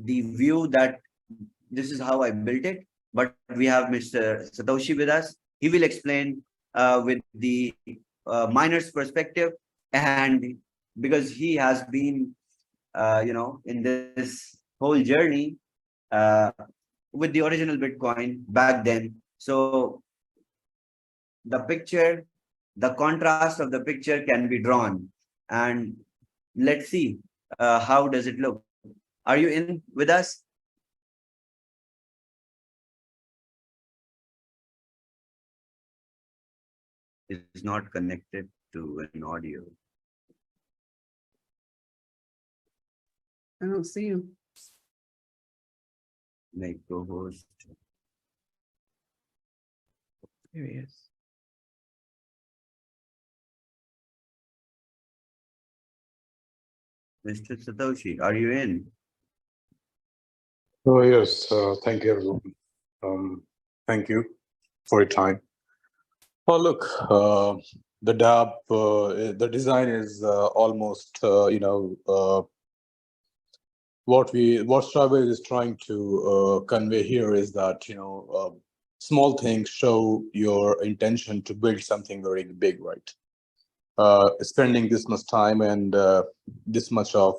the view that this is how I built it. But we have Mr. Satoshi with us. He will explain with the miner's perspective, and because he has been, in this whole journey uh, with the original Bitcoin back then. So the picture, the contrast of the picture can be drawn, and let's see how does it look. Are you in with us? Is not connected to an audio. I don't see him. Make co-host. There he is. Mr. Satoshi, are you in? Oh, yes. Thank you, everyone. Thank you for your time. Oh, look, the dApp, the design is almost, what Shavez is trying to convey here is that, small things show your intention to build something very big, right? Spending this much time and this much of,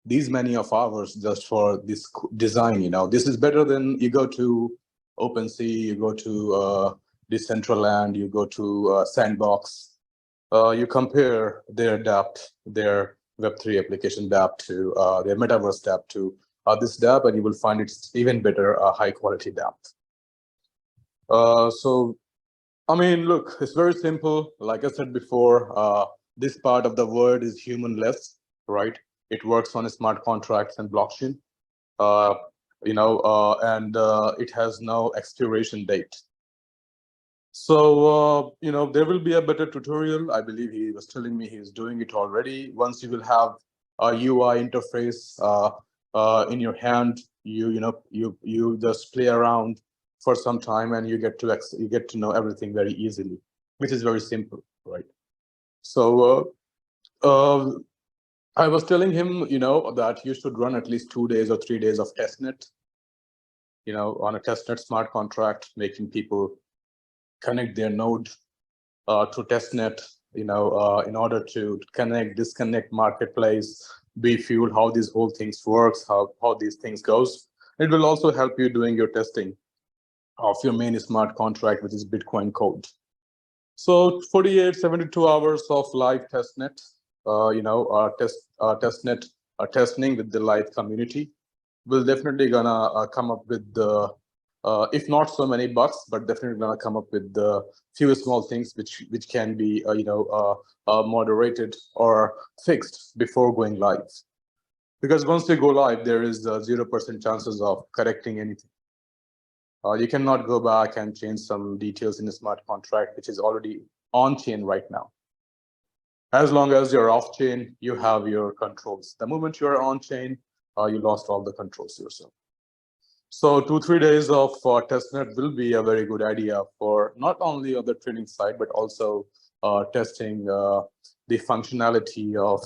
these many of hours just for this design, this is better than you go to OpenSea, you go to Decentraland, you go to Sandbox, you compare their dApp, their Web3 application dApp to their Metaverse dApp to this dApp, and you will find it's even better, high quality dApp. So, I mean, look, it's very simple. Like I said before, this part of the world is humanless, right? It works on smart contracts and blockchain, and it has no expiration date. So, there will be a better tutorial. I believe he was telling me he's doing it already. Once you will have a UI interface in your hand, you just play around for some time, and you get to know everything very easily, which is very simple, right? So I was telling him, that you should run at least 2 days or 3 days of testnet, on a testnet smart contract, making people connect their node to testnet, in order to connect, disconnect, marketplace, be fuel, how these whole things works, how these things goes. It will also help you doing your testing of your main smart contract, which is Bitcoin code. So 48, 72 hours of live testnet, testnet testing with the live community will definitely gonna come up with the, if not so many bugs, but definitely gonna come up with the few small things which can be moderated or fixed before going live. Because once you go live, there is 0% chances of correcting anything. You cannot go back and change some details in a smart contract, which is already on chain right now. As long as you're off chain, you have your controls. The moment you're on chain, you lost all the controls yourself. So 2-3 days of testnet will be a very good idea for not only on the trading side, but also testing the functionality of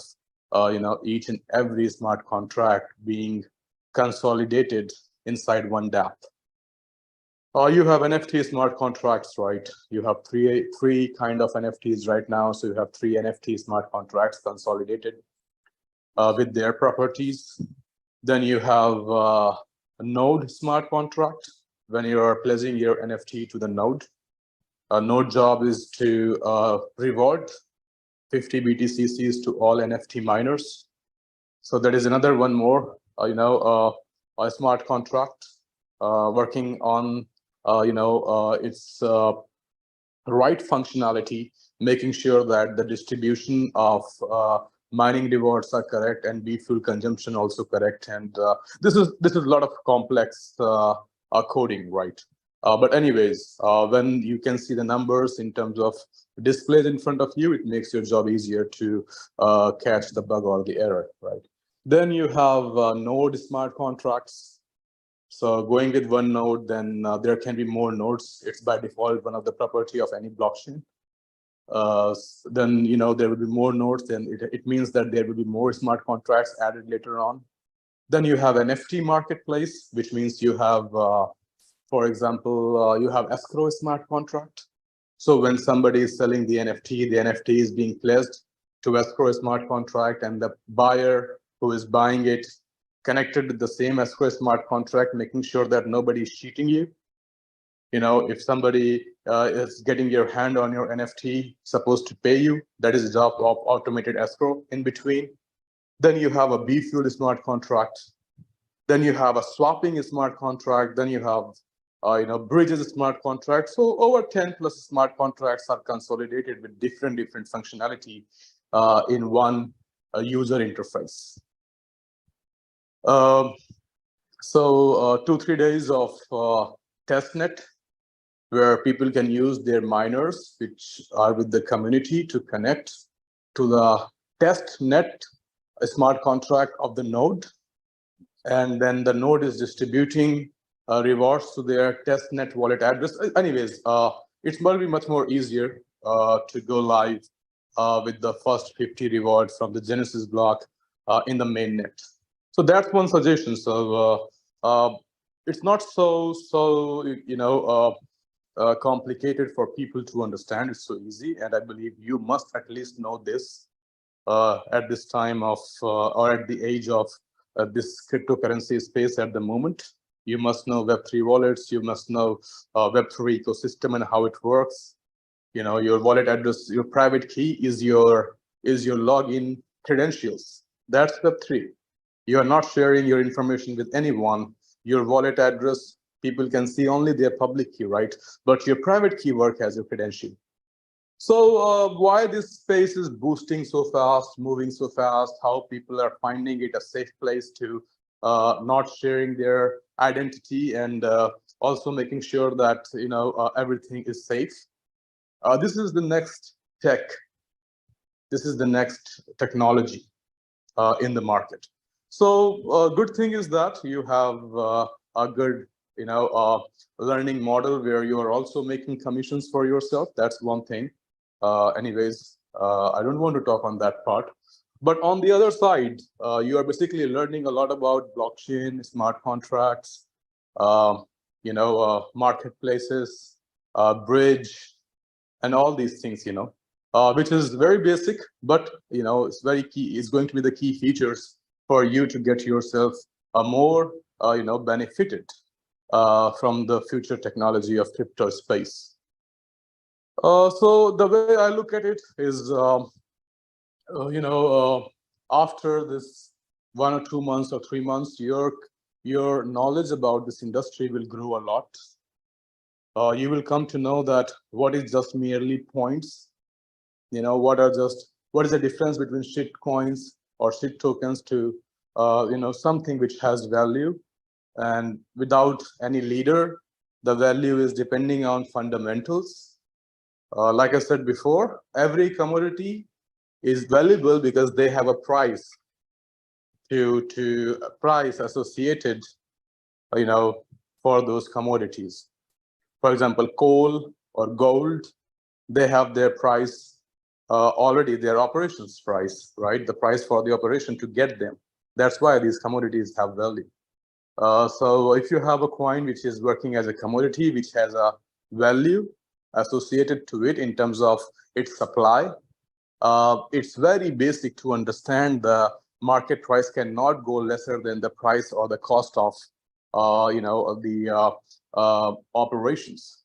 each and every smart contract being consolidated inside one dApp. You have NFT smart contracts, right? You have three kind of NFTs right now. So you have 3 NFT smart contracts consolidated with their properties. Then you have a node smart contract. When you are pledging your NFT to the node, a node job is to reward 50 BTCs to all NFT miners. So that is another one more, a smart contract working on, its right functionality, making sure that the distribution of mining rewards are correct and B fuel consumption also correct. And this is a lot of complex coding, right? But anyways, when you can see the numbers in terms of displays in front of you, it makes your job easier to catch the bug or the error, right? Then you have node smart contracts. So going with one node, then there can be more nodes. It's by default one of the property of any blockchain. then there will be more nodes, and it means that there will be more smart contracts added later on. Then you have NFT marketplace, which means you have, for example, you have escrow smart contract. So when somebody is selling the NFT is being pledged to escrow smart contract, and the buyer who is buying it connected with the same escrow smart contract, making sure that nobody is cheating you. If somebody is getting your hand on your NFT, supposed to pay you, that is the job of automated escrow in between. Then you have a B-Fuel smart contract. Then you have a swapping smart contract. Then you have, bridges smart contract. So over 10 plus smart contracts are consolidated with different functionality in one user interface. So 2-3 days of testnet, where people can use their miners, which are with the community, to connect to the test net, a smart contract of the node. And then the node is distributing rewards to their test net wallet address. Anyways, it's going to be much more easier to go live with the first 50 rewards from the Genesis block in the mainnet. So that's one suggestion. So it's not so complicated for people to understand. It's so easy, and I believe you must at least know this at this time of or at the age of this cryptocurrency space at the moment. You must know Web3 wallets. You must know Web3 ecosystem and how it works. Your wallet address, your private key is your login credentials. That's Web3. You are not sharing your information with anyone. Your wallet address, people can see only their public key, right? But your private key work as your credential. So why this space is boosting so fast, moving so fast, how people are finding it a safe place to not sharing their identity, and also making sure that everything is safe. This is the next tech. This is the next technology in the market. So good thing is that you have a good learning model where you are also making commissions for yourself. That's one thing. Anyways, I don't want to talk on that part. But on the other side, you are basically learning a lot about blockchain, smart contracts, marketplaces, bridge, and all these things, which is very basic, but it's very key. It's going to be the key features for you to get yourself a more benefited from the future technology of crypto space. So the way I look at it is, after this 1 or 2 months or 3 months, your knowledge about this industry will grow a lot. You will come to know that what is just merely points, what is the difference between shit coins or shit tokens to something which has value. And without any leader, the value is depending on fundamentals. Like I said before, every commodity is valuable because they have a price to a price associated for those commodities. For example, coal or gold, they have their price already, their operations price, right? The price for the operation to get them. That's why these commodities have value. So if you have a coin which is working as a commodity, which has a value associated to it in terms of its supply, it's very basic to understand the market price cannot go lesser than the price or the cost of the operations,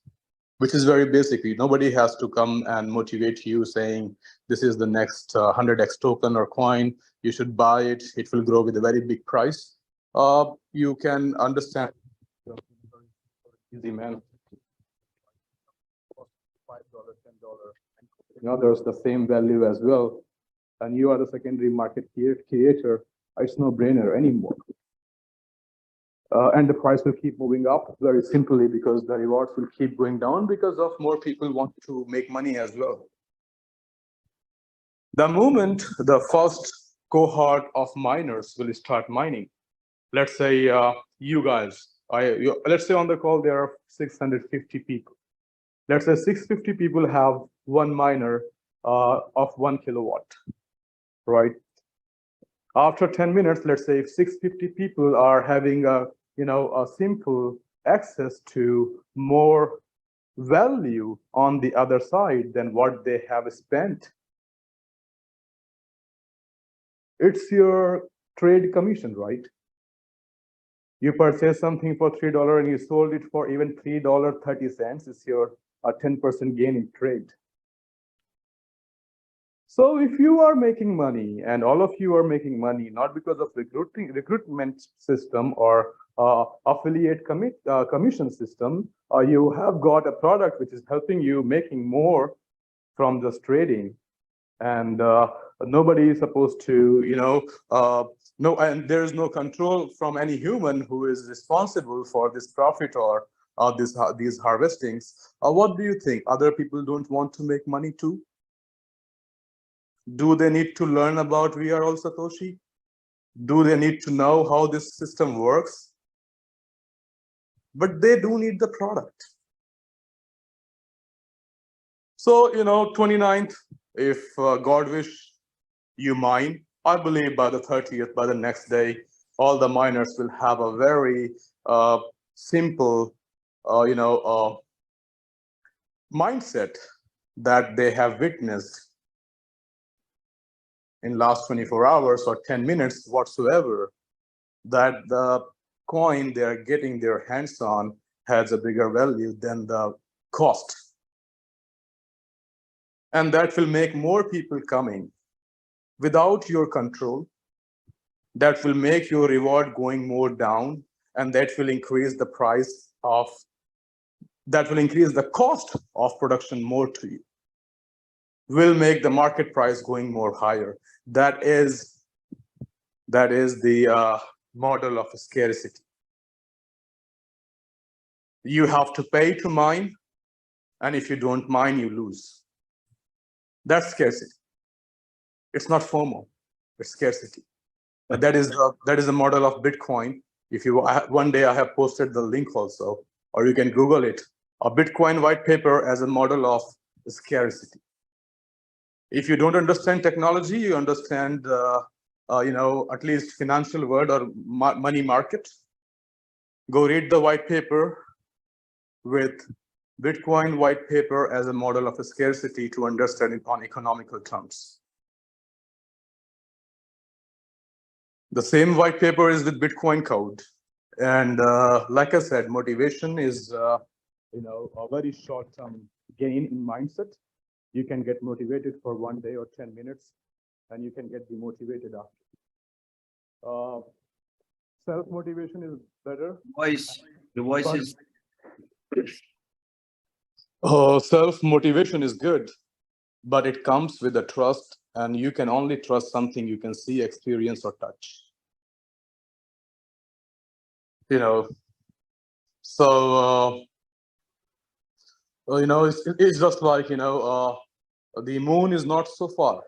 which is very basic. Nobody has to come and motivate you saying this is the next 100x token or coin, you should buy it, it will grow with a very big price. You can understand. Easy, man. $5, $10. There's the same value as well, and you are the secondary market creator. It's no brainer anymore. And the price will keep moving up very simply because the rewards will keep going down because of more people want to make money as well. The moment the first cohort of miners will start mining, let's say you guys, let's say on the call there are 650 people. Let's say 650 people have one miner of 1 kilowatt, right? After 10 minutes, let's say if 650 people are having a simple access to more value on the other side than what they have spent, it's your trade commission, right? You purchased something for $3 and you sold it for even $3.30. It's your 10% gain in trade. So if you are making money, and all of you are making money, not because of recruitment system or affiliate commission system, you have got a product which is helping you making more from just trading, and nobody is supposed to, no, and there is no control from any human who is responsible for this profit or these harvestings. What do you think? Other people don't want to make money too? Do they need to learn about We Are All Satoshi? Do they need to know how this system works? But they do need the product. So, 29th, if God wish you mine, I believe by the 30th, by the next day, all the miners will have a very simple, mindset that they have witnessed in last 24 hours or 10 minutes whatsoever, that the coin they are getting their hands on has a bigger value than the cost. And that will make more people coming without your control. That will make your reward going more down, and that will increase the price of, that will increase the cost of production more to you, will make the market price going more higher. That is the model of scarcity. You have to pay to mine, and if you don't mine, you lose. That's scarcity. It's not FOMO, it's scarcity. That is the model of Bitcoin. If you one day I have posted the link also, or you can Google it, a Bitcoin white paper as a model of scarcity. If you don't understand technology, you understand at least financial world or money market, go read the white paper with Bitcoin white paper as a model of a scarcity to understand it on economical terms. The same white paper is with Bitcoin code. And like I said, motivation is a very short-term gain in mindset. You can get motivated for 1 day or 10 minutes, and you can get demotivated after. Self-motivation is better. The voice is. Self-motivation is good, but it comes with a trust, and you can only trust something you can see, experience, or touch. So it's just like the moon is not so far.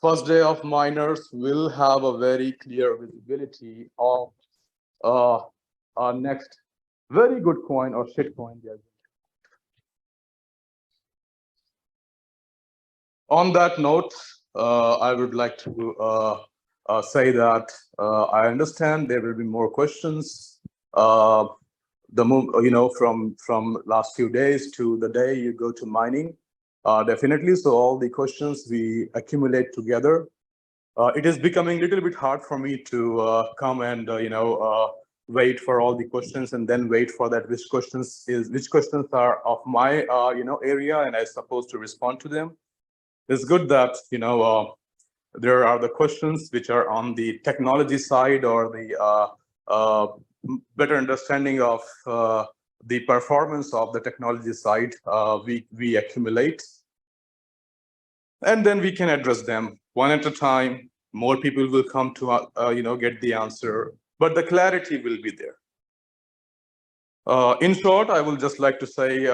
First day of miners will have a very clear visibility of our next very good coin or shit coin. On that note, I would like to say that I understand there will be more questions. From last few days to the day you go to mining, definitely. So all the questions we accumulate together. It is becoming a little bit hard for me to come and wait for all the questions and then wait for that which questions are of my area and I'm supposed to respond to them. It's good that there are the questions which are on the technology side or the better understanding of the performance of the technology side. We accumulate, and then we can address them one at a time. More people will come to get the answer, but the clarity will be there. In short, I will just like to say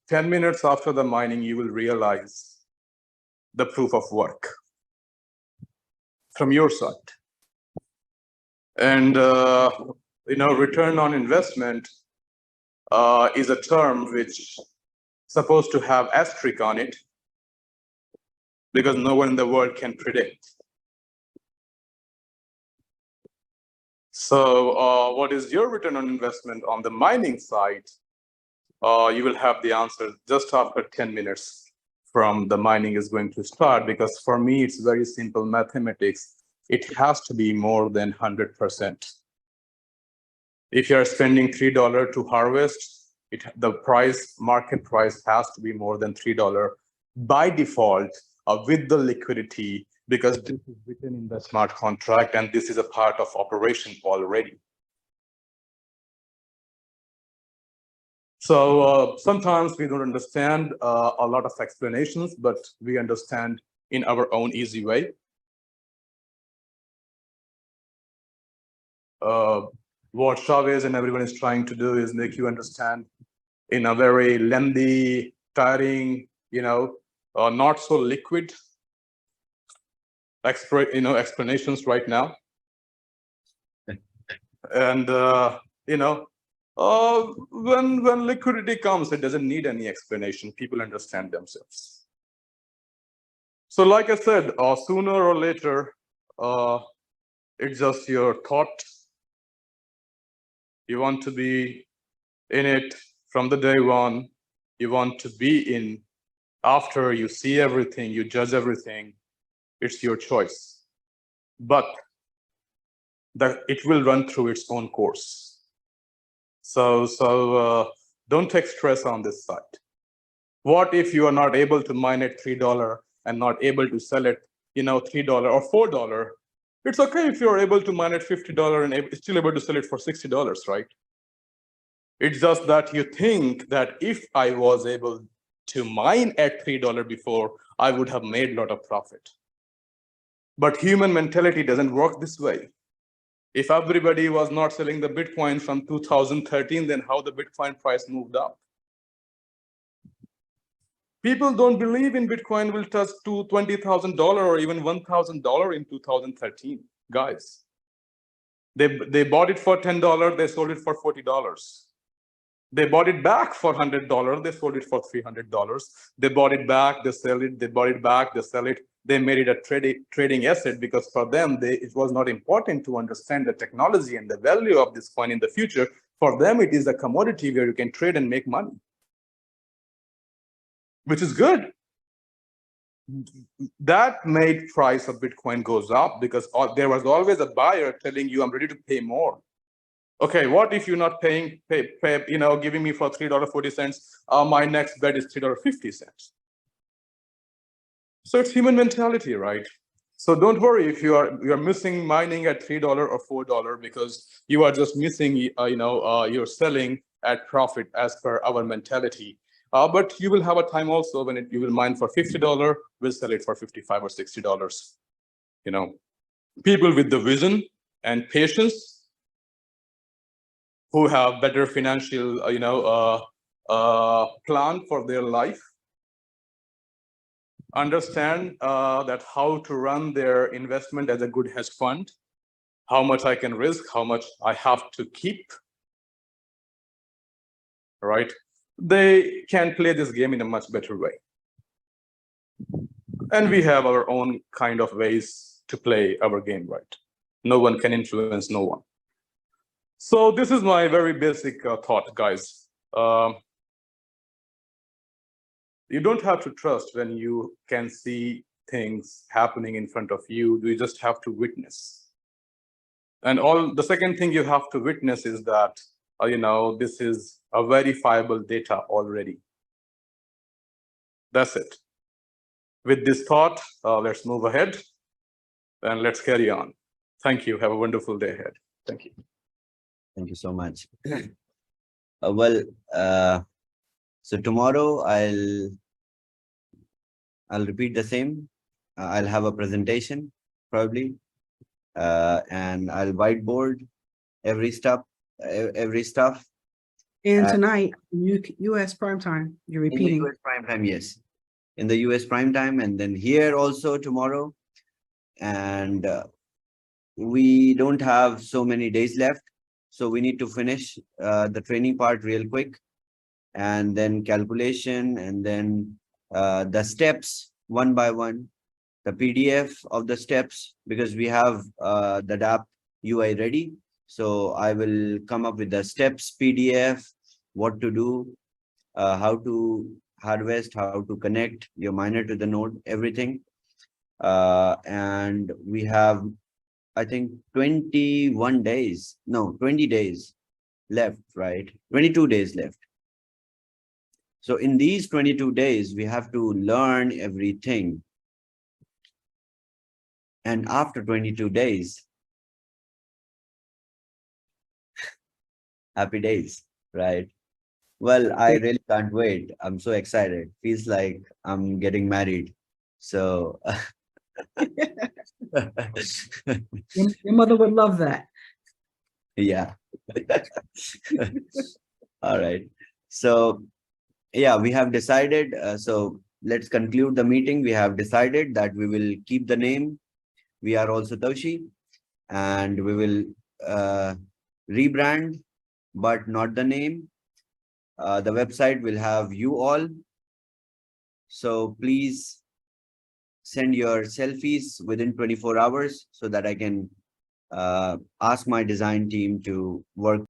10 minutes after the mining, you will realize the proof of work from your side. And return on investment is a term which supposed to have asterisk on it because no one in the world can predict. So what is your return on investment on the mining side? You will have the answer just after 10 minutes from the mining is going to start, because for me, it's very simple mathematics. It has to be more than 100%. If you're spending $3 to harvest, the market price has to be more than $3 by default with the liquidity, because this is written in the smart contract and this is a part of operation already. So sometimes we don't understand a lot of explanations, but we understand in our own easy way. What Chavez and everyone is trying to do is make you understand in a very lengthy, tiring, not so liquid explanations right now. And when liquidity comes, it doesn't need any explanation. People understand themselves. So like I said, sooner or later, it's just your thought. You want to be in it from the day one. You want to be in after you see everything, you judge everything. It's your choice. But it will run through its own course. So don't take stress on this side. What if you are not able to mine at $3 and not able to sell it, $3 or $4? It's okay if you're able to mine at $50 and still able to sell it for $60, right? It's just that you think that if I was able to mine at $3 before, I would have made a lot of profit. But human mentality doesn't work this way. If everybody was not selling the Bitcoin from 2013, then how the Bitcoin price moved up? People don't believe in Bitcoin will touch to $20,000 or even $1,000 in 2013, guys. They bought it for $10, they sold it for $40. They bought it back for $100, they sold it for $300. They bought it back, they sell it, they bought it back, they sell it. They made it a trading asset because for them, it was not important to understand the technology and the value of this coin in the future. For them, it is a commodity where you can trade and make money, which is good. That made price of Bitcoin goes up because there was always a buyer telling you, I'm ready to pay more. Okay, what if you're not giving me for $3.40, my next bet is $3.50. So it's human mentality, right? So don't worry if you're missing mining at $3 or $4 because you are just missing, you're selling at profit as per our mentality. But you will have a time also when you will mine for $50, we'll sell it for $55 or $60. People with the vision and patience who have better financial, plan for their life, understand that how to run their investment as a good hedge fund, how much I can risk, how much I have to keep, right? They can play this game in a much better way. And we have our own kind of ways to play our game, right? No one can influence no one. So this is my very basic thought, guys. You don't have to trust when you can see things happening in front of you. You just have to witness. And the second thing you have to witness is that, this is a verifiable data already. That's it. With this thought, let's move ahead and let's carry on. Thank you. Have a wonderful day ahead. Thank you. Thank you so much. So tomorrow I'll repeat the same. I'll have a presentation probably, and I'll whiteboard every stuff. And tonight, U.S. prime time, you're In the repeating. US prime time, yes. In the US prime time, and then here also tomorrow. And we don't have so many days left. So we need to finish the training part real quick. and then calculation, and then the steps one by one, the PDF of the steps, because we have the DApp UI ready. So I will come up with the steps PDF, what to do, how to harvest, how to connect your miner to the node, everything. And we have, I think, 21 days, no, 20 days left, right? 22 days left. So in these 22 days, we have to learn everything. And after 22 days, happy days, right? Well, I really can't wait. I'm so excited. Feels like I'm getting married. So Your mother would love that. yeah. All right. So yeah, we have decided. So let's conclude the meeting. We have decided that we will keep the name. We are also Satoshi, and we will rebrand, but not the name. The website will have you all. So please send your selfies within 24 hours so that I can ask my design team to work